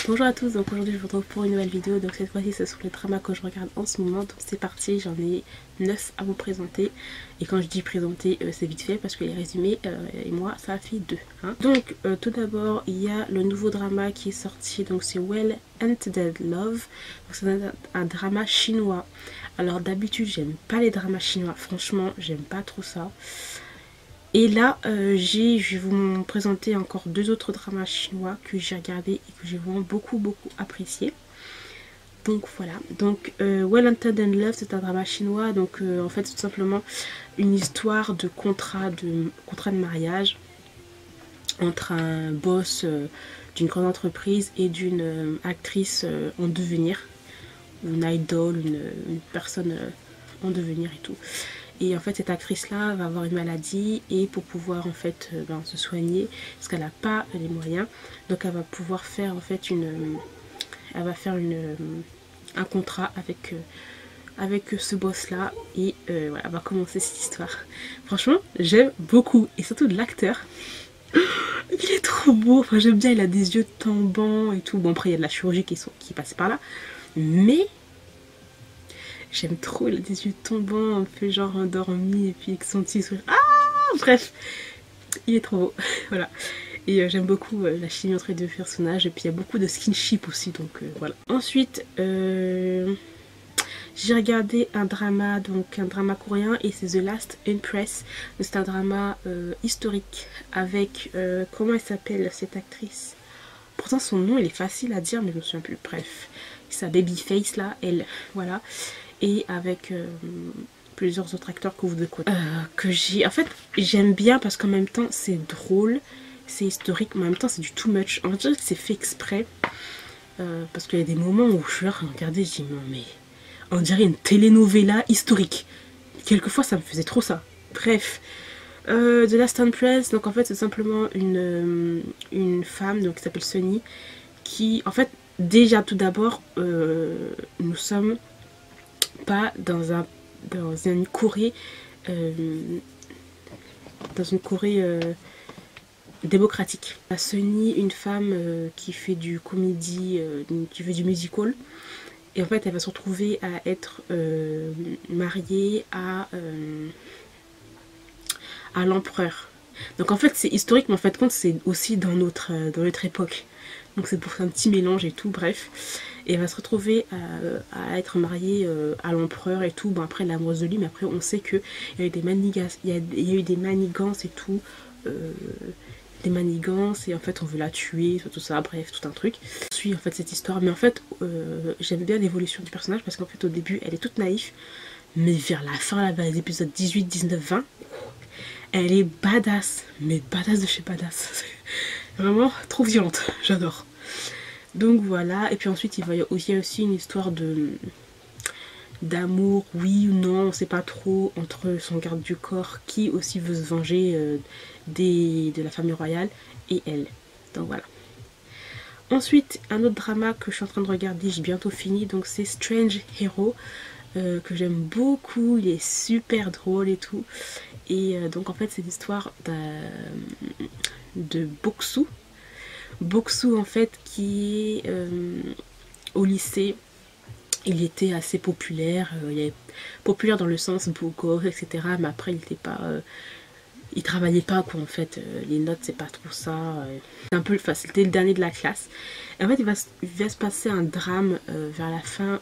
Bonjour à tous, donc aujourd'hui je vous retrouve pour une nouvelle vidéo. Donc cette fois-ci ce sont les dramas que je regarde en ce moment. Donc c'est parti, j'en ai 9 à vous présenter. Et quand je dis présenter, c'est vite fait parce que les résumés et moi ça fait 2 hein. Donc tout d'abord il y a le nouveau drama qui est sorti, donc c'est Well Ended Love. C'est un drama chinois. Alors d'habitude j'aime pas les dramas chinois, franchement j'aime pas trop ça. Et là, je vais vous présenter encore 2 autres dramas chinois que j'ai regardé et que j'ai vraiment beaucoup apprécié. Donc voilà, donc Well Ended Love c'est un drama chinois, donc en fait c'est tout simplement une histoire de contrat de mariage entre un boss d'une grande entreprise et d'une actrice en devenir, une idol, une personne en devenir et tout. Et en fait cette actrice là va avoir une maladie et pour pouvoir en fait se soigner, parce qu'elle n'a pas les moyens, donc elle va pouvoir faire en fait un contrat avec ce boss là et voilà, elle va commencer cette histoire. Franchement j'aime beaucoup, et surtout de l'acteur. Il est trop beau, enfin j'aime bien, il a des yeux tombants et tout. Bon après il y a de la chirurgie qui passe par là, mais j'aime trop, il a des yeux tombants, un peu genre endormi, et puis avec son petit sourire. Ah, bref, il est trop beau. Voilà. Et j'aime beaucoup la chimie entre les deux personnages. Et puis il y a beaucoup de skinship aussi, donc voilà. Ensuite, j'ai regardé un drama coréen, et c'est The Last Empress. C'est un drama historique avec, comment elle s'appelle cette actrice? Pourtant son nom il est facile à dire, mais je me souviens plus. Bref, sa babyface là, elle, voilà. Et avec plusieurs autres acteurs que vous devez connaître. En fait, j'aime bien parce qu'en même temps, c'est drôle, c'est historique, mais en même temps, c'est du too much. On dirait que c'est fait exprès. Parce qu'il y a des moments où je suis là, regardez, je dis, non, mais on dirait une telenovela historique. Quelquefois, ça me faisait trop ça. Bref. The Last Empress, donc en fait, c'est simplement une femme donc, qui s'appelle Sunny, qui, en fait, déjà tout d'abord, nous sommes pas dans une Corée démocratique. Sunny, une femme qui fait du comédie, qui fait du musical, et en fait elle va se retrouver à être mariée à l'empereur. Donc en fait c'est historique, mais en fait compte c'est aussi dans notre époque. Donc c'est pour un petit mélange et tout, bref. Et elle va se retrouver à être mariée à l'empereur et tout. Bon après elle est amoureuse de lui, mais après on sait qu'il y a eu des manigances, et tout. Des manigances, et en fait on veut la tuer, tout ça, bref, tout un truc. Je suis en fait cette histoire, mais en fait j'aime bien l'évolution du personnage, parce qu'en fait au début elle est toute naïve, mais vers la fin, là, vers les épisodes 18, 19, 20, elle est badass, mais badass de chez badass. Vraiment trop violente, j'adore. Donc voilà, et puis ensuite il y a aussi une histoire d'amour, oui ou non, on sait pas trop, entre son garde du corps qui aussi veut se venger de la famille royale et elle. Donc voilà. Ensuite, un autre drama que je suis en train de regarder, j'ai bientôt fini, donc c'est Strange Hero, que j'aime beaucoup, il est super drôle et tout. Et donc en fait c'est l'histoire de Boksu. Boksu en fait qui est au lycée. Il était assez populaire, populaire dans le sens beau gosse, etc. Mais après il était pas, il travaillait pas quoi en fait. Les notes c'est pas trop ça. C'est un peu facile. C'était le dernier de la classe. Et en fait il va se passer un drame vers la fin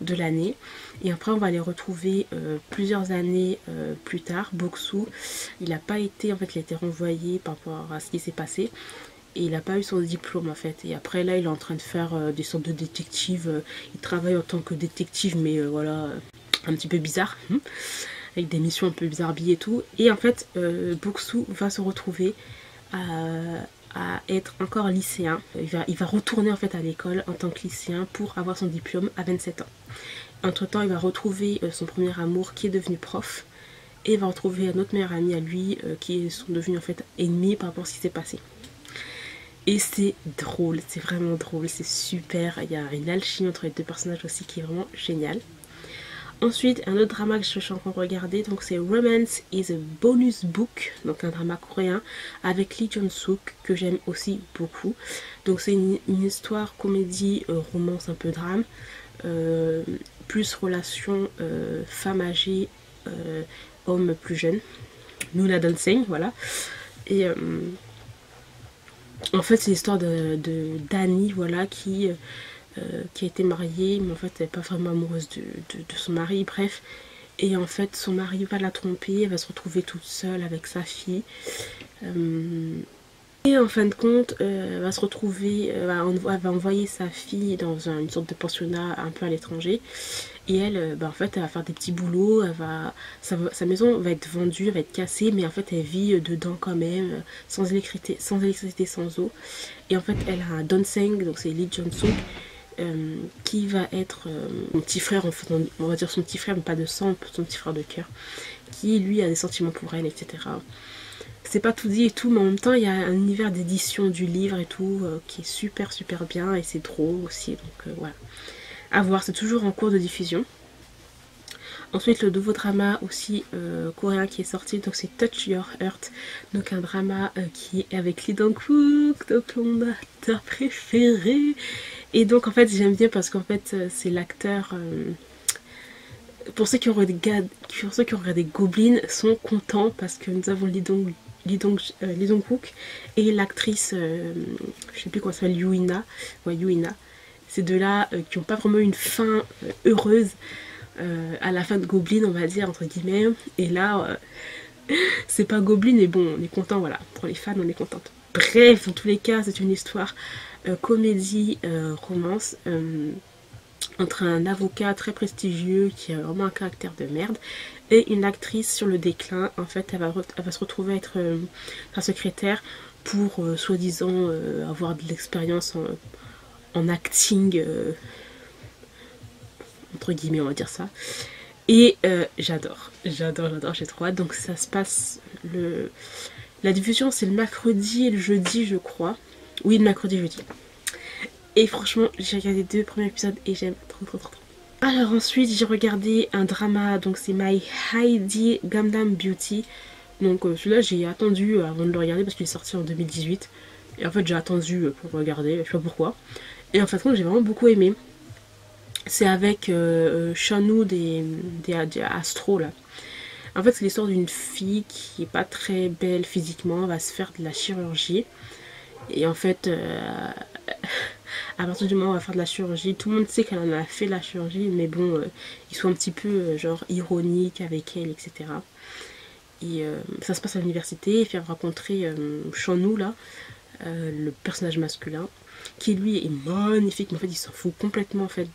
de l'année. Et après on va les retrouver plusieurs années plus tard. Boksu, il a pas été, en fait il a été renvoyé par rapport à ce qui s'est passé. Et il n'a pas eu son diplôme en fait. Et après là il est en train de faire des sortes de détectives. Il travaille en tant que détective, mais voilà, un petit peu bizarre. Avec des missions un peu bizarres et tout. Et en fait Boksu va se retrouver à être encore lycéen. Il va retourner en fait à l'école en tant que lycéen pour avoir son diplôme à 27 ans. Entre temps il va retrouver son premier amour qui est devenu prof. Et il va retrouver un autre meilleur ami à lui qui sont devenus en fait ennemis par rapport à ce qui s'est passé. Et c'est drôle, c'est vraiment drôle, c'est super. Il y a une alchimie entre les deux personnages aussi qui est vraiment géniale. Ensuite, un autre drama que je suis en train de regarder, donc c'est Romance is a Bonus Book, donc un drama coréen avec Lee Jong-suk que j'aime aussi beaucoup. Donc c'est une histoire comédie, romance un peu drame, plus relation femme âgée, homme plus jeune. Nous la Danseng, voilà. Et en fait c'est l'histoire de d'Annie, voilà, qui a été mariée, mais en fait elle n'est pas vraiment amoureuse de son mari, bref. Et en fait son mari va la tromper, elle va se retrouver toute seule avec sa fille. Et en fin de compte, elle va se retrouver, elle va envoyer sa fille dans une sorte de pensionnat un peu à l'étranger. Et elle, en fait, elle va faire des petits boulots, sa maison va être vendue, elle va être cassée, mais en fait, elle vit dedans quand même, sans électricité, sans eau. Et en fait, elle a un Donseng, donc c'est Lee Jong-suk, qui va être mon petit frère, en fait, on va dire son petit frère, mais pas de sang, son petit frère de cœur, qui lui a des sentiments pour elle, etc. C'est pas tout dit et tout, mais en même temps il y a un univers d'édition du livre et tout qui est super bien, et c'est drôle aussi, donc voilà. À voir, c'est toujours en cours de diffusion. Ensuite, le nouveau drama aussi coréen qui est sorti, donc c'est Touch Your Heart, donc un drama qui est avec Lee Dong-wook, donc mon acteur préféré. Et donc en fait j'aime bien parce qu'en fait c'est l'acteur, pour ceux qui ont regardé Goblin sont contents parce que nous avons Lee Dong-wook et l'actrice, je sais plus comment ça s'appelle, Yuina. Ouais, Yuina. Ces deux-là qui n'ont pas vraiment une fin heureuse à la fin de Goblin, on va dire, entre guillemets. Et là, c'est pas Goblin, mais bon, on est content, voilà. Pour les fans, on est contente. Bref, dans tous les cas, c'est une histoire comédie, romance, entre un avocat très prestigieux qui a vraiment un caractère de merde et une actrice sur le déclin. En fait, elle va se retrouver à être sa secrétaire pour soi-disant avoir de l'expérience en acting, entre guillemets, on va dire ça. Et j'adore, j'ai trop hâte. Donc ça se passe, la diffusion c'est le mercredi et le jeudi, je crois. Oui, le mercredi et jeudi. Et franchement, j'ai regardé les 2 premiers épisodes et j'aime trop. Alors ensuite, j'ai regardé un drama, donc c'est My Heidi Gangnam Beauty. Donc celui-là, j'ai attendu avant de le regarder parce qu'il est sorti en 2018. Et en fait, j'ai attendu pour le regarder, je sais pas pourquoi. Et en fait, j'ai vraiment beaucoup aimé. C'est avec Shanu des Astro là. En fait, c'est l'histoire d'une fille qui est pas très belle physiquement, elle va se faire de la chirurgie. Et en fait, à partir du moment où elle va faire de la chirurgie, tout le monde sait qu'elle en a fait de la chirurgie, mais bon, ils sont un petit peu genre ironiques avec elle, etc. Et ça se passe à l'université, et puis elle va rencontrer Shanu là, le personnage masculin, qui lui est magnifique, mais en fait il s'en fout complètement en fait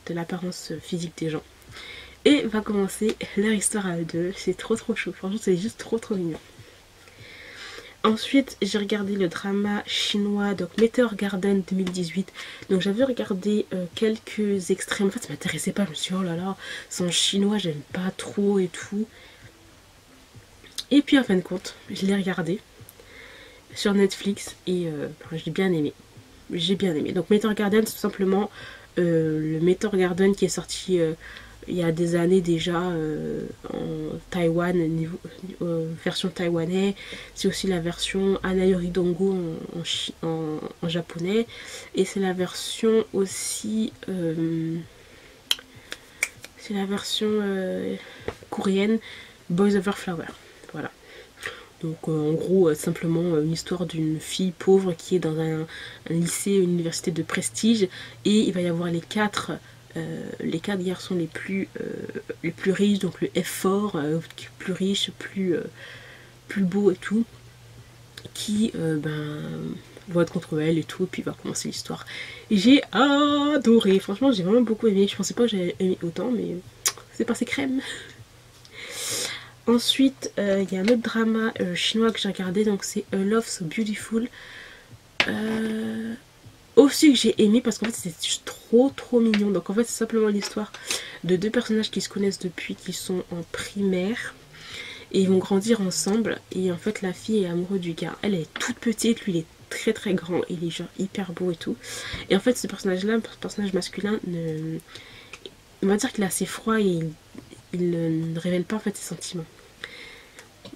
de l'apparence physique des gens. Et va commencer leur histoire à eux deux, c'est trop chaud, franchement c'est juste trop mignon. Ensuite j'ai regardé le drama chinois, donc Meteor Garden 2018, donc j'avais regardé quelques extraits, en fait ça m'intéressait pas, je me suis dit oh là là, c'est en chinois, j'aime pas trop et tout. Et puis en fin de compte, je l'ai regardé sur Netflix et j'ai bien aimé. Donc Meteor Garden, c'est tout simplement le Meteor Garden qui est sorti il y a des années déjà en Taïwan, version taïwanais. C'est aussi la version Anayori Dongo en japonais. Et c'est la version aussi... c'est la version coréenne Boys Over Flower. Voilà. Donc en gros simplement une histoire d'une fille pauvre qui est dans un lycée, une université de prestige, et il va y avoir les quatre garçons les plus riches, donc le F fort, plus riche, plus beau et tout, qui vont être contre elle et tout, et puis va commencer l'histoire. Et j'ai adoré, franchement j'ai vraiment beaucoup aimé, je pensais pas que j'allais aimer autant, mais c'est passé crème. Ensuite, il y a un autre drama chinois que j'ai regardé, donc c'est A Love So Beautiful. Aussi que j'ai aimé parce qu'en fait c'est juste trop mignon. Donc en fait c'est simplement l'histoire de 2 personnages qui se connaissent depuis qu'ils sont en primaire. Et ils vont grandir ensemble. Et en fait la fille est amoureuse du gars. Elle est toute petite, lui il est très grand. Il est genre hyper beau et tout. Et en fait ce personnage là, ce personnage masculin, on va dire qu'il est assez froid et il ne révèle pas en fait ses sentiments.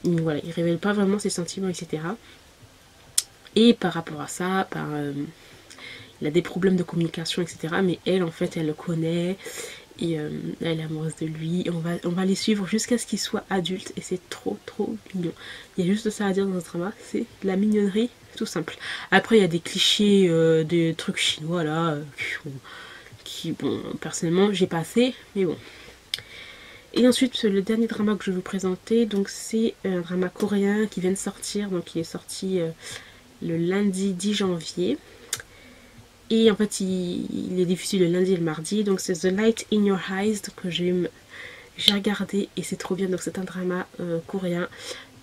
Voilà, il révèle pas vraiment ses sentiments, etc. Et par rapport à ça, il a des problèmes de communication, etc. Mais elle, en fait, elle le connaît et elle est amoureuse de lui. Et on va les suivre jusqu'à ce qu'ils soient adultes et c'est trop mignon. Il y a juste ça à dire dans ce drama, c'est de la mignonnerie, tout simple. Après, il y a des clichés, des trucs chinois là, qui, bon, personnellement, j'ai passé, mais bon. Et ensuite, le dernier drama que je vais vous présenter, donc c'est un drama coréen qui vient de sortir, donc il est sorti le lundi 10 janvier. Et en fait, il est diffusé le lundi et le mardi. Donc c'est The Light in Your Eyes que j'ai regardé et c'est trop bien. Donc c'est un drama coréen,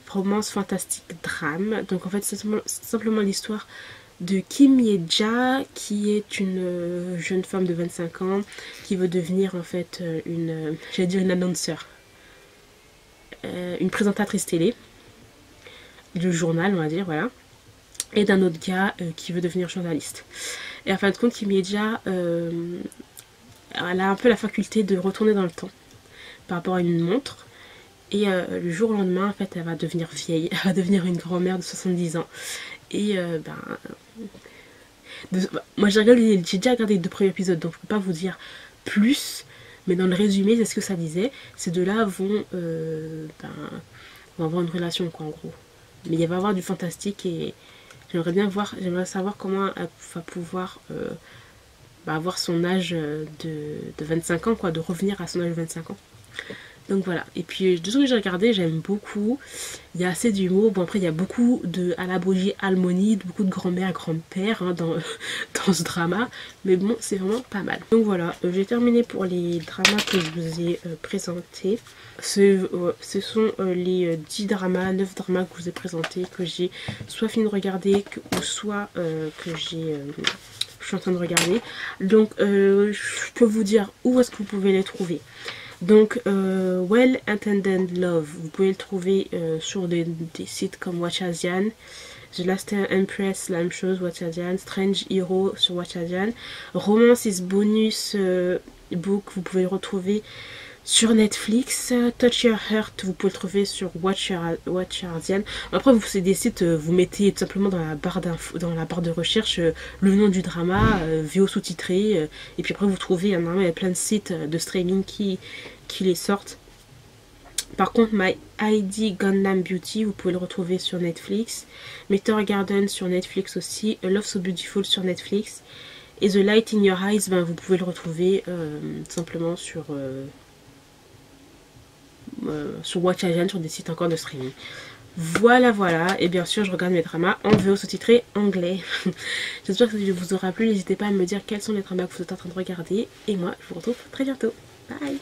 romance fantastique drame. Donc en fait c'est simplement l'histoire de Kim Ye-ja qui est une jeune femme de 25 ans qui veut devenir en fait j'allais dire une annonceur, une présentatrice télé, du journal on va dire, voilà. Et d'un autre gars qui veut devenir journaliste. Et en fin de compte, Kim Ye-ja, elle a un peu la faculté de retourner dans le temps par rapport à une montre. Et le jour au lendemain, en fait, elle va devenir vieille. Elle va devenir une grand-mère de 70 ans. Et moi, j'ai déjà regardé les 2 premiers épisodes, donc je ne peux pas vous dire plus. Mais dans le résumé, c'est ce que ça disait. Ces deux-là vont avoir une relation, quoi, en gros. Mais il va y avoir du fantastique et j'aimerais savoir comment elle va pouvoir avoir son âge de 25 ans, quoi, de revenir à son âge de 25 ans. Donc voilà, et puis de ce que j'ai regardé, j'aime beaucoup. Il y a assez d'humour. Bon, après, il y a beaucoup de à la bougie harmonie, beaucoup de grand-mère, grand-père hein, dans ce drama. Mais bon, c'est vraiment pas mal. Donc voilà, j'ai terminé pour les dramas que je vous ai présentés. Ce sont les 10 dramas, 9 dramas que je vous ai présentés, que j'ai soit fini de regarder, ou soit que je suis en train de regarder. Donc je peux vous dire où est-ce que vous pouvez les trouver. Donc, Well Intended Love, vous pouvez le trouver sur des sites comme Watchasian, The Last Empress, la même chose, Watchasian, Strange Hero sur Watchasian, Romance is Bonus Book, vous pouvez le retrouver sur Netflix, Touch Your Heart, vous pouvez le trouver sur Watchasian. Après, c'est des sites, vous mettez tout simplement dans la barre de recherche le nom du drama, VO sous-titré, et puis après vous trouvez, il y a plein de sites de streaming qui les sortent. Par contre, My ID Gangnam Beauty, vous pouvez le retrouver sur Netflix, Meteor Garden sur Netflix aussi, A Love So Beautiful sur Netflix, et The Light in Your Eyes, vous pouvez le retrouver simplement sur Watchasian, sur des sites encore de streaming. Voilà, et bien sûr je regarde mes dramas en VO sous-titré anglais. J'espère que ça vous aura plu, n'hésitez pas à me dire quels sont les dramas que vous êtes en train de regarder, et moi je vous retrouve très bientôt. Bye.